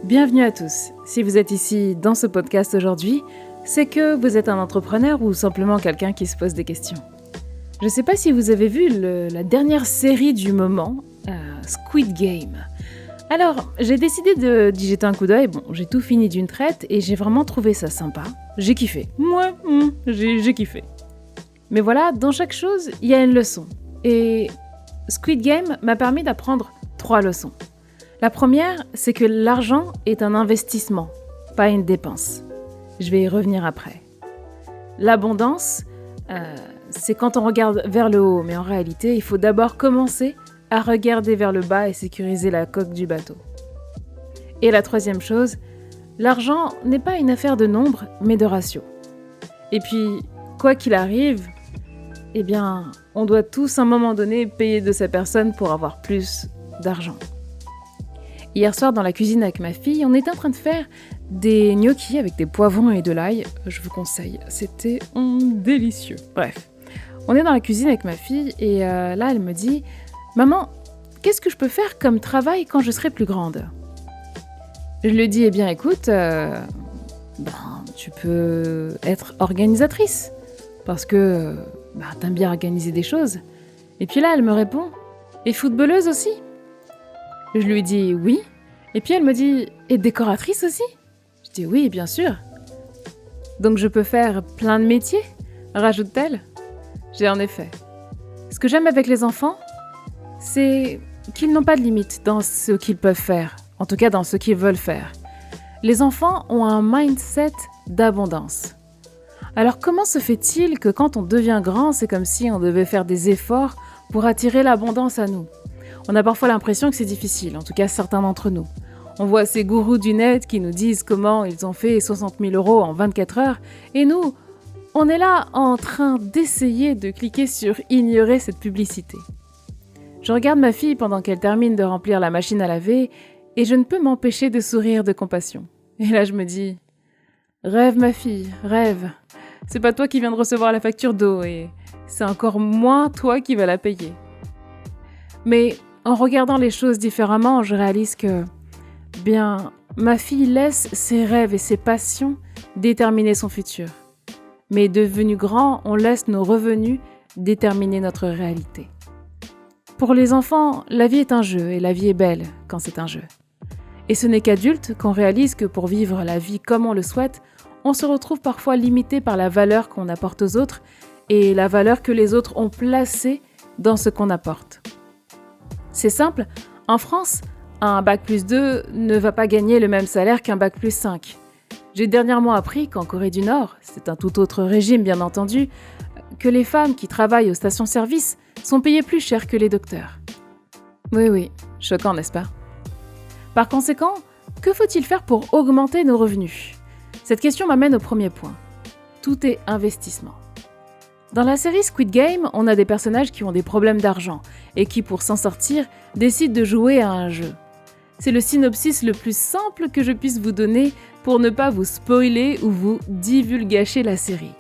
Bienvenue à tous. Si vous êtes ici dans ce podcast aujourd'hui, c'est que vous êtes un entrepreneur ou simplement quelqu'un qui se pose des questions. Je ne sais pas si vous avez vu la dernière série du moment, Squid Game. Alors, j'ai décidé d'y jeter un coup d'œil. Bon, j'ai tout fini d'une traite et j'ai vraiment trouvé ça sympa. J'ai kiffé. J'ai kiffé. Mais voilà, dans chaque chose, il y a une leçon. Et Squid Game m'a permis d'apprendre 3 leçons. La première, c'est que l'argent est un investissement, pas une dépense. Je vais y revenir après. L'abondance, c'est quand on regarde vers le haut, mais en réalité, il faut d'abord commencer à regarder vers le bas et sécuriser la coque du bateau. Et la troisième chose, l'argent n'est pas une affaire de nombre, mais de ratio. Et puis, quoi qu'il arrive, eh bien, on doit tous à un moment donné payer de sa personne pour avoir plus d'argent. Hier soir, dans la cuisine avec ma fille, on était en train de faire des gnocchis avec des poivrons et de l'ail. Je vous conseille, c'était délicieux. Bref, on est dans la cuisine avec ma fille et là, elle me dit « Maman, qu'est-ce que je peux faire comme travail quand je serai plus grande ?» Je lui dis « Eh bien, écoute, tu peux être organisatrice parce que t'aimes bien organiser des choses. » Et puis là, elle me répond « Et footballeuse aussi ?» Je lui dis oui, et puis elle me dit « Et décoratrice aussi ?» Je dis « Oui, bien sûr. » Donc je peux faire plein de métiers, rajoute-t-elle. J'ai en effet. Ce que j'aime avec les enfants, c'est qu'ils n'ont pas de limite dans ce qu'ils peuvent faire, en tout cas dans ce qu'ils veulent faire. Les enfants ont un mindset d'abondance. Alors comment se fait-il que quand on devient grand, c'est comme si on devait faire des efforts pour attirer l'abondance à nous ? On a parfois l'impression que c'est difficile, en tout cas certains d'entre nous. On voit ces gourous du net qui nous disent comment ils ont fait 60 000 € en 24 heures, et nous, on est là en train d'essayer de cliquer sur « Ignorer cette publicité ». Je regarde ma fille pendant qu'elle termine de remplir la machine à laver, et je ne peux m'empêcher de sourire de compassion. Et là je me dis « Rêve ma fille, rêve. C'est pas toi qui viens de recevoir la facture d'eau, et c'est encore moins toi qui vas la payer. » Mais en regardant les choses différemment, je réalise que, ma fille laisse ses rêves et ses passions déterminer son futur. Mais devenu grand, on laisse nos revenus déterminer notre réalité. Pour les enfants, la vie est un jeu et la vie est belle quand c'est un jeu. Et ce n'est qu'adulte qu'on réalise que pour vivre la vie comme on le souhaite, on se retrouve parfois limité par la valeur qu'on apporte aux autres et la valeur que les autres ont placée dans ce qu'on apporte. C'est simple, en France, un bac+2 ne va pas gagner le même salaire qu'un bac+5. J'ai dernièrement appris qu'en Corée du Nord, c'est un tout autre régime bien entendu, que les femmes qui travaillent aux stations-service sont payées plus cher que les docteurs. Oui, choquant n'est-ce pas ? Par conséquent, que faut-il faire pour augmenter nos revenus ? Cette question m'amène au premier point. Tout est investissement. Dans la série Squid Game, on a des personnages qui ont des problèmes d'argent et qui, pour s'en sortir, décident de jouer à un jeu. C'est le synopsis le plus simple que je puisse vous donner pour ne pas vous spoiler ou vous divulgacher la série.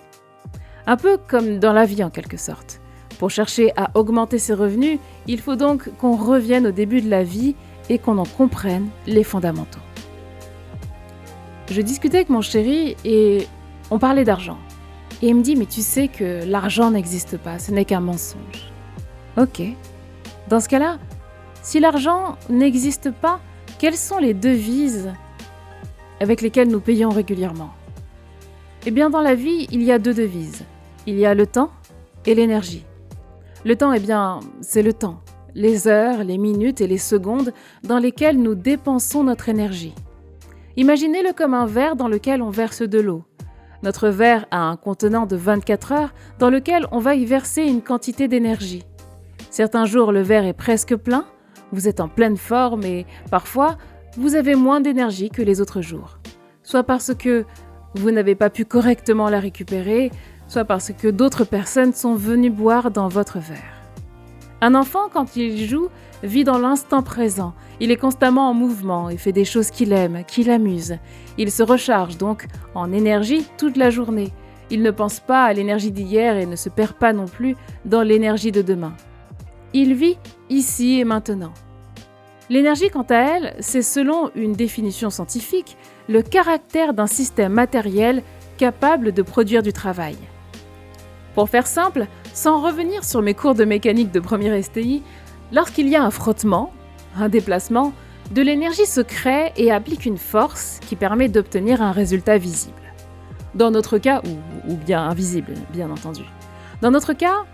Un peu comme dans la vie en quelque sorte. Pour chercher à augmenter ses revenus, il faut donc qu'on revienne au début de la vie et qu'on en comprenne les fondamentaux. Je discutais avec mon chéri et on parlait d'argent. Et il me dit « Mais tu sais que l'argent n'existe pas, ce n'est qu'un mensonge. » Ok. Dans ce cas-là, si l'argent n'existe pas, quelles sont les devises avec lesquelles nous payons régulièrement ? Eh bien, dans la vie, il y a 2 devises. Il y a le temps et l'énergie. Le temps, c'est le temps. Les heures, les minutes et les secondes dans lesquelles nous dépensons notre énergie. Imaginez-le comme un verre dans lequel on verse de l'eau. Notre verre a un contenant de 24 heures dans lequel on va y verser une quantité d'énergie. Certains jours, le verre est presque plein, vous êtes en pleine forme et parfois, vous avez moins d'énergie que les autres jours. Soit parce que vous n'avez pas pu correctement la récupérer, soit parce que d'autres personnes sont venues boire dans votre verre. Un enfant, quand il joue, vit dans l'instant présent. Il est constamment en mouvement et fait des choses qu'il aime, qui l'amusent. Il se recharge donc en énergie toute la journée. Il ne pense pas à l'énergie d'hier et ne se perd pas non plus dans l'énergie de demain. Il vit ici et maintenant. L'énergie, quant à elle, c'est selon une définition scientifique, le caractère d'un système matériel capable de produire du travail. Pour faire simple, sans revenir sur mes cours de mécanique de première STI, lorsqu'il y a un frottement, un déplacement, de l'énergie se crée et applique une force qui permet d'obtenir un résultat visible. Dans notre cas, ou bien invisible, bien entendu. Dans notre cas,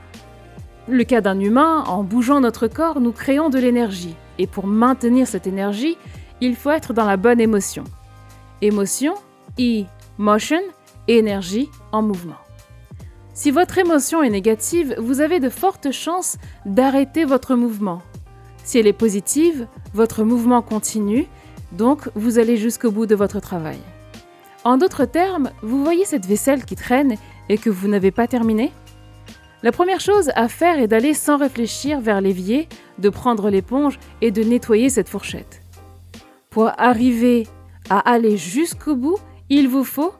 le cas d'un humain, en bougeant notre corps, nous créons de l'énergie. Et pour maintenir cette énergie, il faut être dans la bonne émotion. Émotion, motion, énergie en mouvement. Si votre émotion est négative, vous avez de fortes chances d'arrêter votre mouvement. Si elle est positive, votre mouvement continue, donc vous allez jusqu'au bout de votre travail. En d'autres termes, vous voyez cette vaisselle qui traîne et que vous n'avez pas terminée ? La première chose à faire est d'aller sans réfléchir vers l'évier, de prendre l'éponge et de nettoyer cette fourchette. Pour arriver à aller jusqu'au bout, il vous faut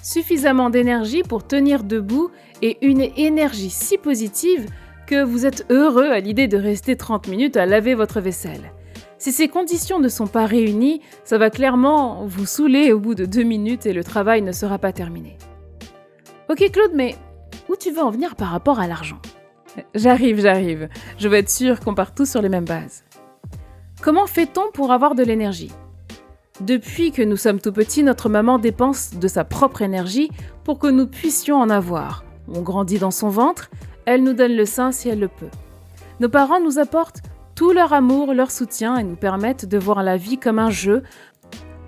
suffisamment d'énergie pour tenir debout et une énergie si positive que vous êtes heureux à l'idée de rester 30 minutes à laver votre vaisselle. Si ces conditions ne sont pas réunies, ça va clairement vous saouler au bout de 2 minutes et le travail ne sera pas terminé. Ok Claude, mais où tu veux en venir par rapport à l'argent ? J'arrive. Je veux être sûre qu'on part tous sur les mêmes bases. Comment fait-on pour avoir de l'énergie ? Depuis que nous sommes tout petits, notre maman dépense de sa propre énergie pour que nous puissions en avoir. On grandit dans son ventre, elle nous donne le sein si elle le peut. Nos parents nous apportent tout leur amour, leur soutien et nous permettent de voir la vie comme un jeu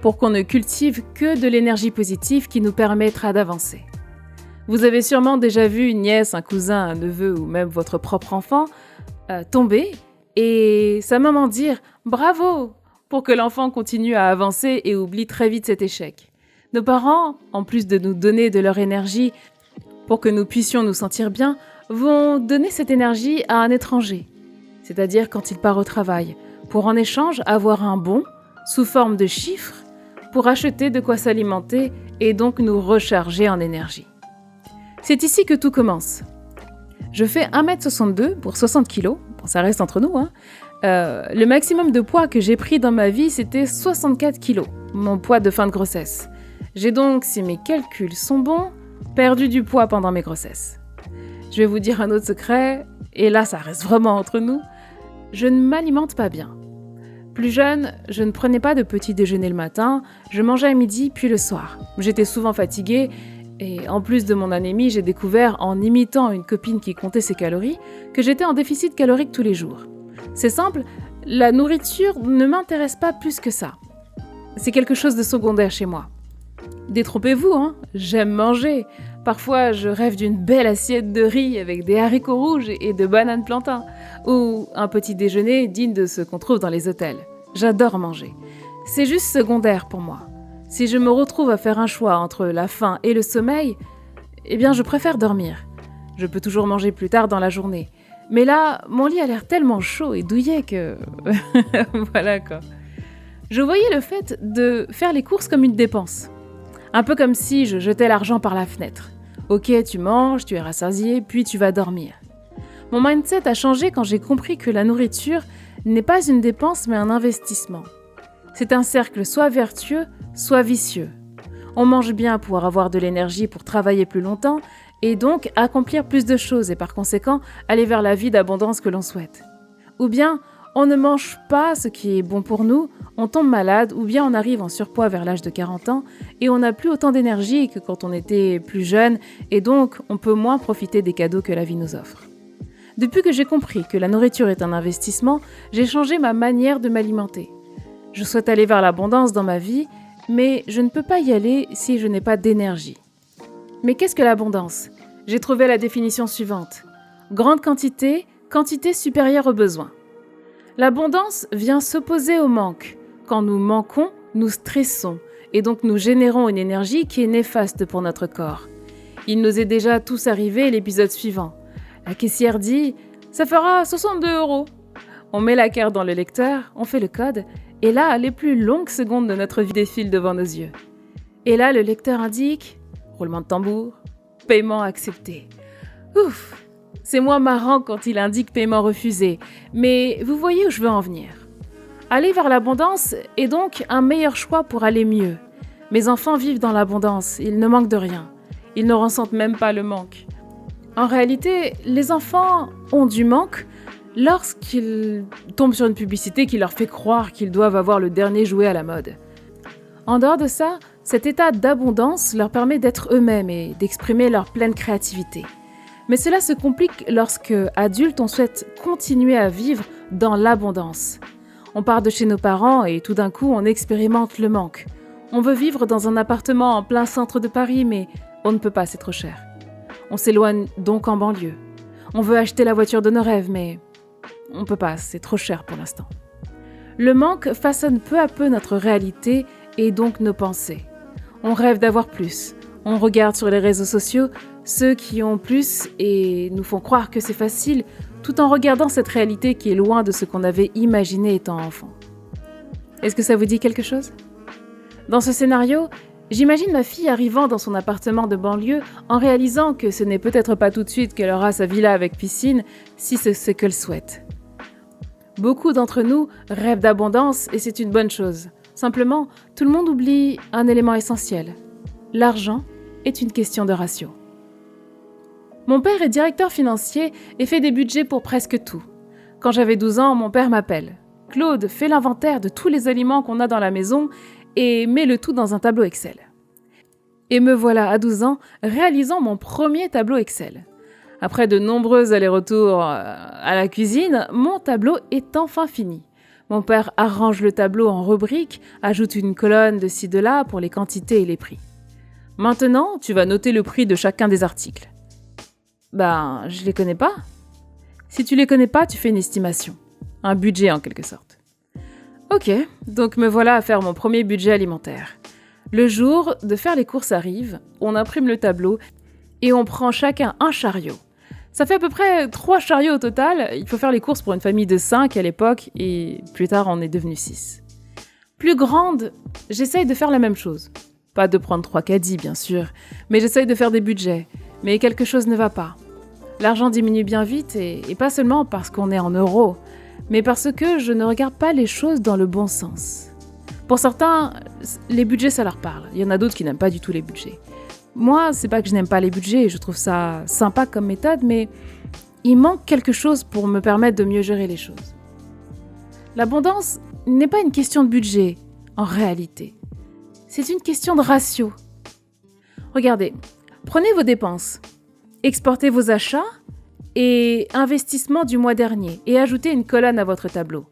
pour qu'on ne cultive que de l'énergie positive qui nous permettra d'avancer. Vous avez sûrement déjà vu une nièce, un cousin, un neveu ou même votre propre enfant tomber et sa maman dire « Bravo !» pour que l'enfant continue à avancer et oublie très vite cet échec. Nos parents, en plus de nous donner de leur énergie pour que nous puissions nous sentir bien, vont donner cette énergie à un étranger, c'est-à-dire quand il part au travail, pour en échange avoir un bon, sous forme de chiffres, pour acheter de quoi s'alimenter et donc nous recharger en énergie. C'est ici que tout commence. Je fais 1m62 pour 60 kg, bon, ça reste entre nous, hein. Le maximum de poids que j'ai pris dans ma vie, c'était 64 kg, mon poids de fin de grossesse. J'ai donc, si mes calculs sont bons, perdu du poids pendant mes grossesses. Je vais vous dire un autre secret, et là ça reste vraiment entre nous, je ne m'alimente pas bien. Plus jeune, je ne prenais pas de petit déjeuner le matin, je mangeais à midi puis le soir. J'étais souvent fatiguée, et en plus de mon anémie, j'ai découvert en imitant une copine qui comptait ses calories, que j'étais en déficit calorique tous les jours. C'est simple, la nourriture ne m'intéresse pas plus que ça. C'est quelque chose de secondaire chez moi. Détrompez-vous, hein, j'aime manger. Parfois, je rêve d'une belle assiette de riz avec des haricots rouges et de bananes plantains, ou un petit déjeuner digne de ce qu'on trouve dans les hôtels. J'adore manger. C'est juste secondaire pour moi. Si je me retrouve à faire un choix entre la faim et le sommeil, eh bien, je préfère dormir. Je peux toujours manger plus tard dans la journée. Mais là, mon lit a l'air tellement chaud et douillet que... voilà quoi. Je voyais le fait de faire les courses comme une dépense. Un peu comme si je jetais l'argent par la fenêtre. Ok, tu manges, tu es rassasié, puis tu vas dormir. Mon mindset a changé quand j'ai compris que la nourriture n'est pas une dépense mais un investissement. C'est un cercle soit vertueux, soit vicieux. On mange bien pour avoir de l'énergie pour travailler plus longtemps et donc accomplir plus de choses et par conséquent aller vers la vie d'abondance que l'on souhaite. Ou bien, on ne mange pas ce qui est bon pour nous, on tombe malade ou bien on arrive en surpoids vers l'âge de 40 ans et on n'a plus autant d'énergie que quand on était plus jeune et donc on peut moins profiter des cadeaux que la vie nous offre. Depuis que j'ai compris que la nourriture est un investissement, j'ai changé ma manière de m'alimenter. Je souhaite aller vers l'abondance dans ma vie, mais je ne peux pas y aller si je n'ai pas d'énergie. Mais qu'est-ce que l'abondance ? J'ai trouvé la définition suivante. Grande quantité, quantité supérieure aux besoins. L'abondance vient s'opposer au manque. Quand nous manquons, nous stressons et donc nous générons une énergie qui est néfaste pour notre corps. Il nous est déjà tous arrivé l'épisode suivant. La caissière dit « ça fera 62 €. On met la carte dans le lecteur, on fait le code et là, les plus longues secondes de notre vie défilent devant nos yeux. Et là, le lecteur indique « roulement de tambour, paiement accepté ». Ouf, c'est moins marrant quand il indique paiement refusé, mais vous voyez où je veux en venir. Aller vers l'abondance est donc un meilleur choix pour aller mieux. Mes enfants vivent dans l'abondance, ils ne manquent de rien. Ils ne ressentent même pas le manque. En réalité, les enfants ont du manque lorsqu'ils tombent sur une publicité qui leur fait croire qu'ils doivent avoir le dernier jouet à la mode. En dehors de ça, cet état d'abondance leur permet d'être eux-mêmes et d'exprimer leur pleine créativité. Mais cela se complique lorsque, adultes, on souhaite continuer à vivre dans l'abondance. On part de chez nos parents et tout d'un coup, on expérimente le manque. On veut vivre dans un appartement en plein centre de Paris, mais on ne peut pas, c'est trop cher. On s'éloigne donc en banlieue. On veut acheter la voiture de nos rêves, mais on ne peut pas, c'est trop cher pour l'instant. Le manque façonne peu à peu notre réalité et donc nos pensées. On rêve d'avoir plus. On regarde sur les réseaux sociaux ceux qui ont plus et nous font croire que c'est facile, tout en regardant cette réalité qui est loin de ce qu'on avait imaginé étant enfant. Est-ce que ça vous dit quelque chose ? Dans ce scénario, j'imagine ma fille arrivant dans son appartement de banlieue en réalisant que ce n'est peut-être pas tout de suite qu'elle aura sa villa avec piscine si c'est ce qu'elle souhaite. Beaucoup d'entre nous rêvent d'abondance et c'est une bonne chose. Simplement, tout le monde oublie un élément essentiel. L'argent est une question de ratio. Mon père est directeur financier et fait des budgets pour presque tout. Quand j'avais 12 ans, mon père m'appelle. « Claude, fais l'inventaire de tous les aliments qu'on a dans la maison et mets le tout dans un tableau Excel. » Et me voilà à 12 ans réalisant mon premier tableau Excel. Après de nombreux allers-retours à la cuisine, mon tableau est enfin fini. Mon père arrange le tableau en rubriques, ajoute une colonne de ci de là pour les quantités et les prix. Maintenant, tu vas noter le prix de chacun des articles. Je les connais pas. Si tu les connais pas, tu fais une estimation. Un budget en quelque sorte. Ok, donc me voilà à faire mon premier budget alimentaire. Le jour de faire les courses arrive, on imprime le tableau et on prend chacun un chariot. Ça fait à peu près 3 chariots au total. Il faut faire les courses pour une famille de 5 à l'époque et plus tard on est devenu 6. Plus grande, j'essaye de faire la même chose. Pas de prendre 3 caddies bien sûr, mais j'essaye de faire des budgets. Mais quelque chose ne va pas. L'argent diminue bien vite et pas seulement parce qu'on est en euros, mais parce que je ne regarde pas les choses dans le bon sens. Pour certains, les budgets ça leur parle. Il y en a d'autres qui n'aiment pas du tout les budgets. Moi, c'est pas que je n'aime pas les budgets, je trouve ça sympa comme méthode, mais il manque quelque chose pour me permettre de mieux gérer les choses. L'abondance n'est pas une question de budget, en réalité. C'est une question de ratio. Regardez, prenez vos dépenses, exportez vos achats et investissements du mois dernier et ajoutez une colonne à votre tableau.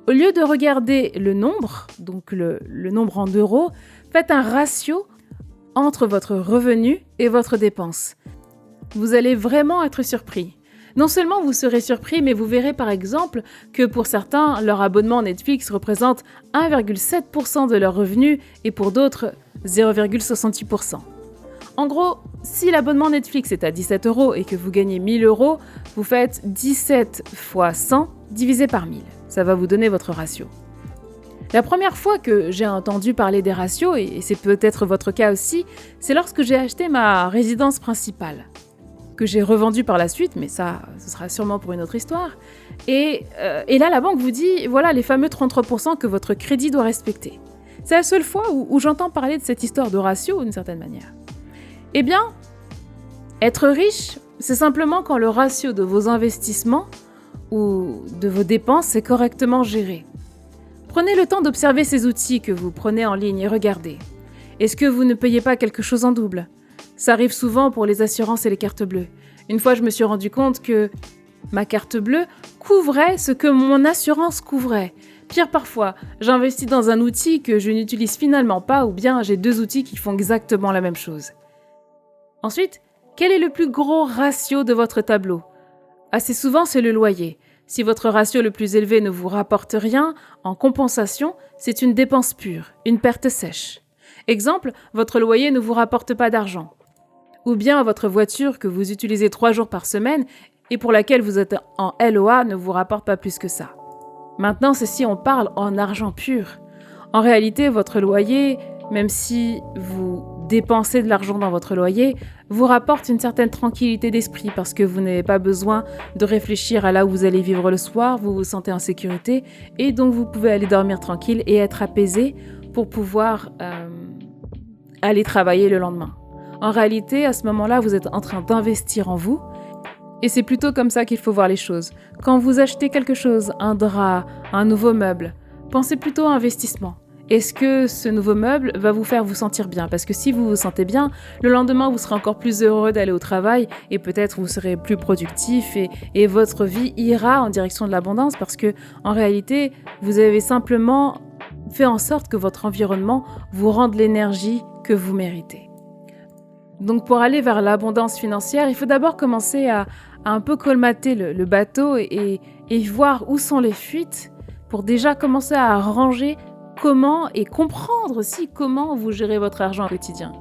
Au lieu de regarder le nombre, donc le nombre en euros, faites un ratio entre votre revenu et votre dépense. Vous allez vraiment être surpris. Non seulement vous serez surpris, mais vous verrez par exemple que pour certains, leur abonnement Netflix représente 1,7% de leur revenu et pour d'autres, 0,68%. En gros, si l'abonnement Netflix est à 17 € et que vous gagnez 1 000 €, vous faites 17 fois 100 divisé par 1000. Ça va vous donner votre ratio. La première fois que j'ai entendu parler des ratios, et c'est peut-être votre cas aussi, c'est lorsque j'ai acheté ma résidence principale, que j'ai revendue par la suite, mais ça, ce sera sûrement pour une autre histoire. Et là, la banque vous dit, voilà les fameux 33% que votre crédit doit respecter. C'est la seule fois où j'entends parler de cette histoire de ratio, d'une certaine manière. Eh bien, être riche, c'est simplement quand le ratio de vos investissements ou de vos dépenses est correctement géré. Prenez le temps d'observer ces outils que vous prenez en ligne et regardez. Est-ce que vous ne payez pas quelque chose en double ? Ça arrive souvent pour les assurances et les cartes bleues. Une fois, je me suis rendu compte que ma carte bleue couvrait ce que mon assurance couvrait. Pire parfois, j'investis dans un outil que je n'utilise finalement pas ou bien j'ai 2 outils qui font exactement la même chose. Ensuite, quel est le plus gros ratio de votre tableau ? Assez souvent, c'est le loyer. Si votre ratio le plus élevé ne vous rapporte rien, en compensation, c'est une dépense pure, une perte sèche. Exemple, votre loyer ne vous rapporte pas d'argent. Ou bien votre voiture que vous utilisez 3 jours par semaine et pour laquelle vous êtes en LOA ne vous rapporte pas plus que ça. Maintenant, c'est si on parle en argent pur. En réalité, votre loyer, même si vous dépenser de l'argent dans votre loyer vous rapporte une certaine tranquillité d'esprit parce que vous n'avez pas besoin de réfléchir à là où vous allez vivre le soir, vous vous sentez en sécurité et donc vous pouvez aller dormir tranquille et être apaisé pour pouvoir aller travailler le lendemain. En réalité, à ce moment-là, vous êtes en train d'investir en vous et c'est plutôt comme ça qu'il faut voir les choses. Quand vous achetez quelque chose, un drap, un nouveau meuble, pensez plutôt à investissement. Est-ce que ce nouveau meuble va vous faire vous sentir bien ? Parce que si vous vous sentez bien, le lendemain, vous serez encore plus heureux d'aller au travail et peut-être vous serez plus productif et votre vie ira en direction de l'abondance parce que en réalité, vous avez simplement fait en sorte que votre environnement vous rende l'énergie que vous méritez. Donc pour aller vers l'abondance financière, il faut d'abord commencer à un peu colmater le bateau et voir où sont les fuites pour déjà commencer à ranger comment et comprendre aussi comment vous gérez votre argent au quotidien.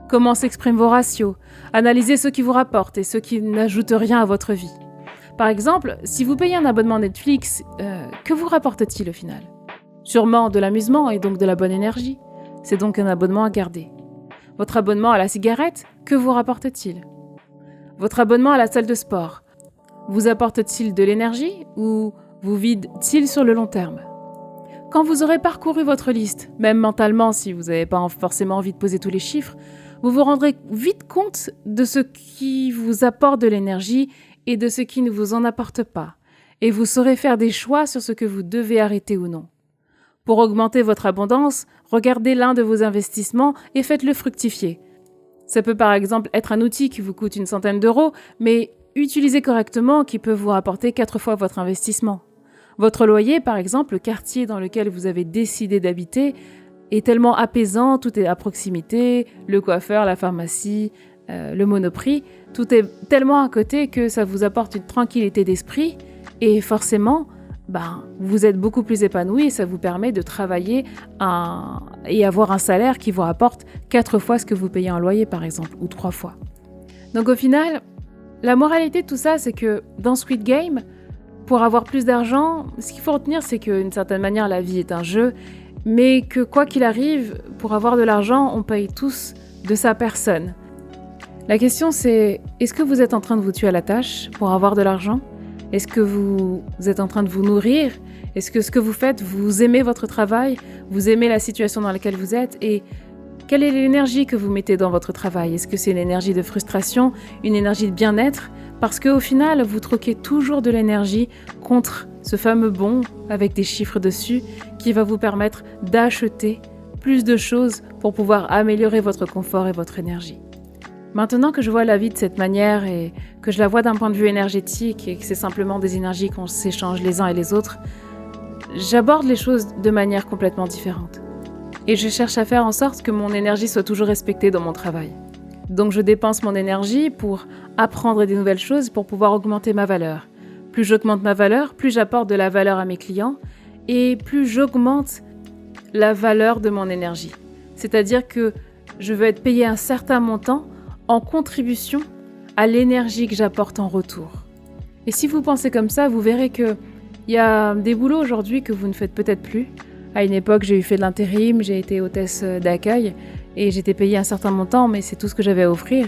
Comment s'expriment vos ratios, analysez ce qui vous rapporte et ce qui n'ajoute rien à votre vie. Par exemple, si vous payez un abonnement Netflix, que vous rapporte-t-il au final ? Sûrement de l'amusement et donc de la bonne énergie. C'est donc un abonnement à garder. Votre abonnement à la cigarette, que vous rapporte-t-il ? Votre abonnement à la salle de sport, vous apporte-t-il de l'énergie ou vous vide-t-il sur le long terme ? Quand vous aurez parcouru votre liste, même mentalement si vous n'avez pas forcément envie de poser tous les chiffres, vous vous rendrez vite compte de ce qui vous apporte de l'énergie et de ce qui ne vous en apporte pas. Et vous saurez faire des choix sur ce que vous devez arrêter ou non. Pour augmenter votre abondance, regardez l'un de vos investissements et faites-le fructifier. Ça peut par exemple être un outil qui vous coûte une centaine d'euros, mais utilisé correctement qui peut vous rapporter 4 fois votre investissement. Votre loyer, par exemple, le quartier dans lequel vous avez décidé d'habiter, est tellement apaisant, tout est à proximité, le coiffeur, la pharmacie, le Monoprix, tout est tellement à côté que ça vous apporte une tranquillité d'esprit et forcément, vous êtes beaucoup plus épanoui et ça vous permet de travailler et avoir un salaire qui vous rapporte 4 fois ce que vous payez en loyer, par exemple, ou 3 fois. Donc au final, la moralité de tout ça, c'est que dans Squid Game, pour avoir plus d'argent, ce qu'il faut retenir, c'est qu'une certaine manière, la vie est un jeu, mais que quoi qu'il arrive, pour avoir de l'argent, on paye tous de sa personne. La question c'est, est-ce que vous êtes en train de vous tuer à la tâche pour avoir de l'argent ? Est-ce que vous êtes en train de vous nourrir ? Est-ce que ce que vous faites, vous aimez votre travail ? Vous aimez la situation dans laquelle vous êtes ? Et quelle est l'énergie que vous mettez dans votre travail ? Est-ce que c'est une énergie de frustration, une énergie de bien-être ? Parce qu'au final, vous troquez toujours de l'énergie contre ce fameux bon avec des chiffres dessus qui va vous permettre d'acheter plus de choses pour pouvoir améliorer votre confort et votre énergie. Maintenant que je vois la vie de cette manière et que je la vois d'un point de vue énergétique et que c'est simplement des énergies qu'on s'échange les uns et les autres, j'aborde les choses de manière complètement différente. Et je cherche à faire en sorte que mon énergie soit toujours respectée dans mon travail. Donc je dépense mon énergie pour apprendre des nouvelles choses pour pouvoir augmenter ma valeur. Plus j'augmente ma valeur, plus j'apporte de la valeur à mes clients et plus j'augmente la valeur de mon énergie. C'est-à-dire que je veux être payé un certain montant en contribution à l'énergie que j'apporte en retour. Et si vous pensez comme ça, vous verrez qu'il y a des boulots aujourd'hui que vous ne faites peut-être plus. À une époque, j'ai fait de l'intérim, j'ai été hôtesse d'accueil et j'étais payée un certain montant, mais c'est tout ce que j'avais à offrir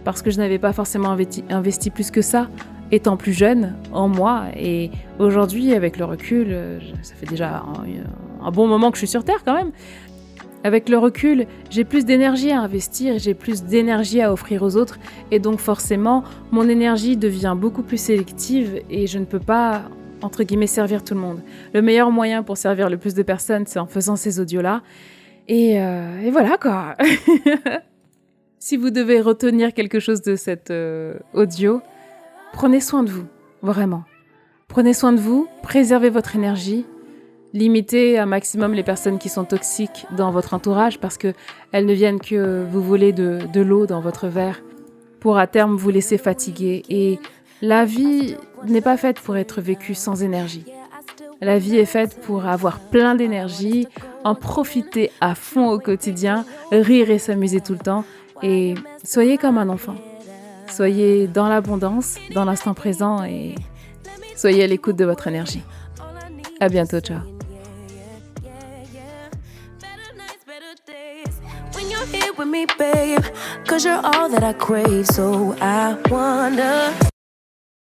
parce que je n'avais pas forcément investi plus que ça, étant plus jeune en moi. Et aujourd'hui, avec le recul, ça fait déjà un bon moment que je suis sur Terre quand même. Avec le recul, j'ai plus d'énergie à investir, j'ai plus d'énergie à offrir aux autres et donc forcément, mon énergie devient beaucoup plus sélective et je ne peux pas, entre guillemets, servir tout le monde. Le meilleur moyen pour servir le plus de personnes, c'est en faisant ces audios-là. Et voilà quoi. Si vous devez retenir quelque chose de cet audio, prenez soin de vous, vraiment. Prenez soin de vous, préservez votre énergie, limitez un maximum les personnes qui sont toxiques dans votre entourage parce qu'elles ne viennent que vous voler de l'eau dans votre verre pour à terme vous laisser fatiguer. Et la vie n'est pas faite pour être vécue sans énergie. La vie est faite pour avoir plein d'énergie, en profiter à fond au quotidien, rire et s'amuser tout le temps. Et soyez comme un enfant. Soyez dans l'abondance, dans l'instant présent et soyez à l'écoute de votre énergie. À bientôt, ciao. When you're here with me, babe, 'cause you're all that I crave, so I wonder